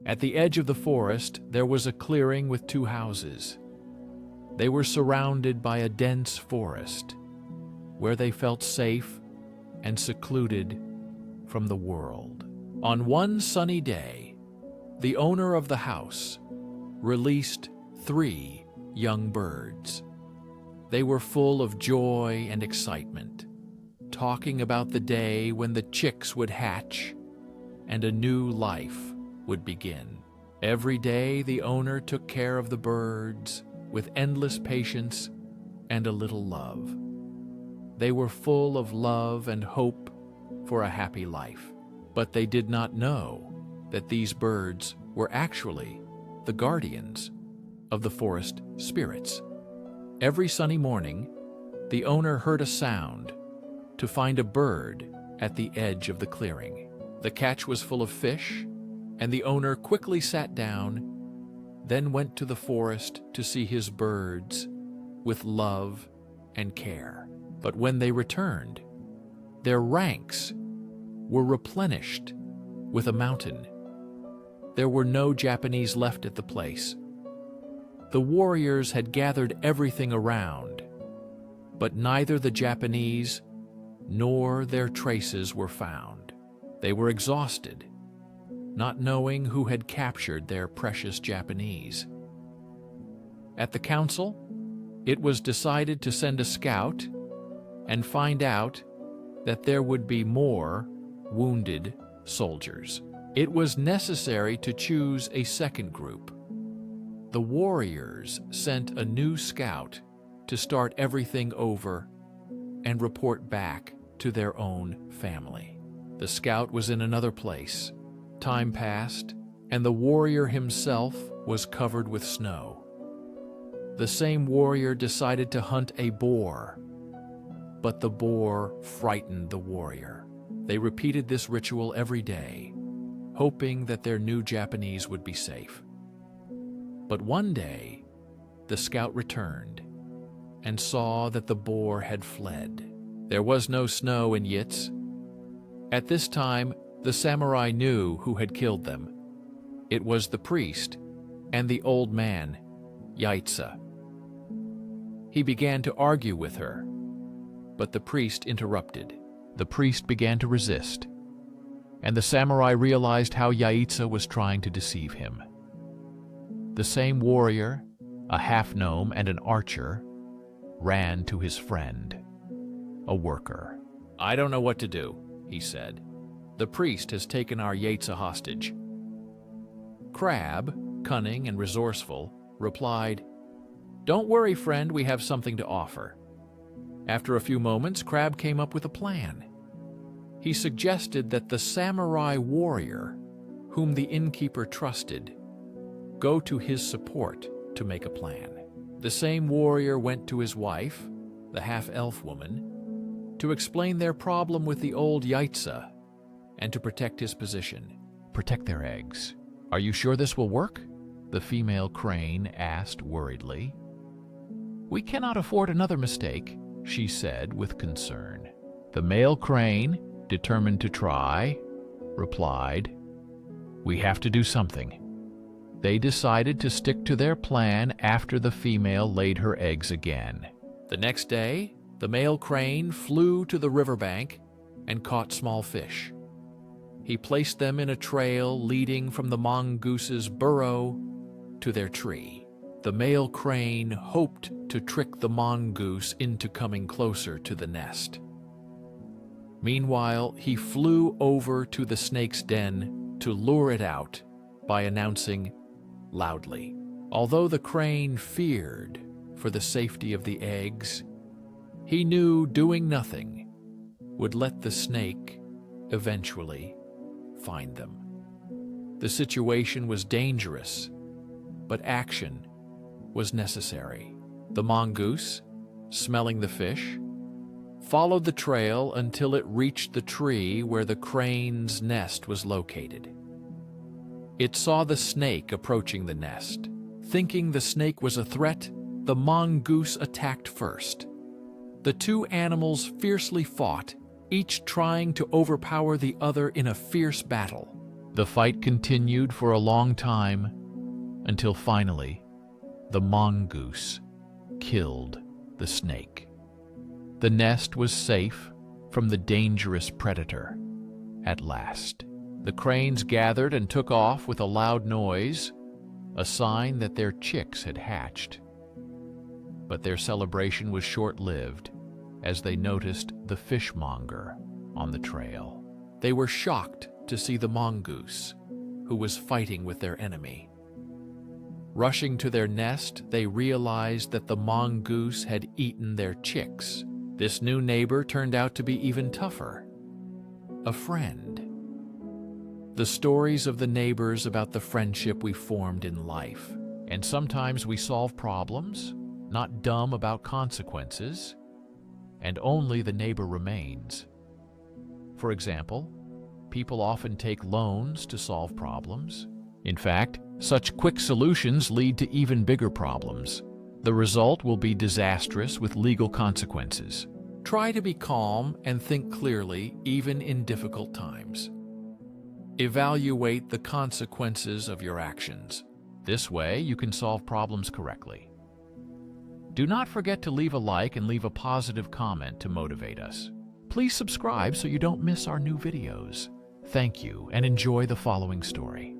At the edge of the forest, there was a clearing with 2 houses. They were surrounded by a dense forest, where they felt safe and secluded from the world. On one sunny day, the owner of the house released 3 young birds. They were full of joy and excitement, talking about the day when the chicks would hatch and a new life would begin. Every day, the owner took care of the birds with endless patience and a little love. They were full of love and hope for a happy life, but they did not know that these birds were actually the guardians of the forest spirits. Every sunny morning, the owner heard a sound to find a bird at the edge of the clearing. The catch was full of fish, and the owner quickly sat down, then went to the forest to see his birds with love and care. But when they returned, their ranks were replenished with a mountain. There were no Japanese left at the place. The warriors had gathered everything around, but neither the Japanese nor their traces were found. They were exhausted, not knowing who had captured their precious Japanese. At the council, it was decided to send a scout and find out that there would be more wounded soldiers. It was necessary to choose a second group. The warriors sent a new scout to start everything over and report back to their own family. The scout was in another place. Time passed, and the warrior himself was covered with snow. The same warrior decided to hunt a boar, but the boar frightened the warrior. They repeated this ritual every day, hoping that their new Japanese would be safe. But one day, the scout returned and saw that the boar had fled. There was no snow in Yitz. At this time, the samurai knew who had killed them. It was the priest and the old man, Yaitsa. He began to argue with her, but the priest interrupted. The priest began to resist, and the samurai realized how Yaitsa was trying to deceive him. The same warrior, a half-gnome and an archer, ran to his friend, a worker. "I don't know what to do," he said. "The priest has taken our Yaitsa hostage." Crab, cunning and resourceful, replied, "Don't worry, friend, we have something to offer." After a few moments, Crab came up with a plan. He suggested that the samurai warrior, whom the innkeeper trusted, go to his support to make a plan. The same warrior went to his wife, the half-elf woman, to explain their problem with the old Yaitsa and to protect his position. "Protect their eggs. Are you sure this will work?" the female crane asked worriedly. "We cannot afford another mistake," she said with concern. The male crane, determined to try, replied, "We have to do something." They decided to stick to their plan after the female laid her eggs again. The next day, the male crane flew to the riverbank and caught small fish. He placed them in a trail leading from the mongoose's burrow to their tree. The male crane hoped to trick the mongoose into coming closer to the nest. Meanwhile, he flew over to the snake's den to lure it out by announcing loudly. Although the crane feared for the safety of the eggs, he knew doing nothing would let the snake eventually find them. The situation was dangerous, but action was necessary. The mongoose, smelling the fish, followed the trail until it reached the tree where the crane's nest was located. It saw the snake approaching the nest. Thinking the snake was a threat, the mongoose attacked first. The two animals fiercely fought, each trying to overpower the other in a fierce battle. The fight continued for a long time until finally the mongoose killed the snake. The nest was safe from the dangerous predator at last. The cranes gathered and took off with a loud noise, a sign that their chicks had hatched. But their celebration was short-lived as they noticed the fishmonger on the trail. They were shocked to see the mongoose, who was fighting with their enemy. Rushing to their nest, they realized that the mongoose had eaten their chicks. This new neighbor turned out to be even tougher. A friend. The stories of the neighbors about the friendship we formed in life. And sometimes we solve problems, not dumb about consequences, and only the neighbor remains. For example, people often take loans to solve problems. In fact, such quick solutions lead to even bigger problems. The result will be disastrous with legal consequences. Try to be calm and think clearly even in difficult times. Evaluate the consequences of your actions. This way, you can solve problems correctly. Do not forget to leave a like and leave a positive comment to motivate us. Please subscribe so you don't miss our new videos. Thank you, and enjoy the following story.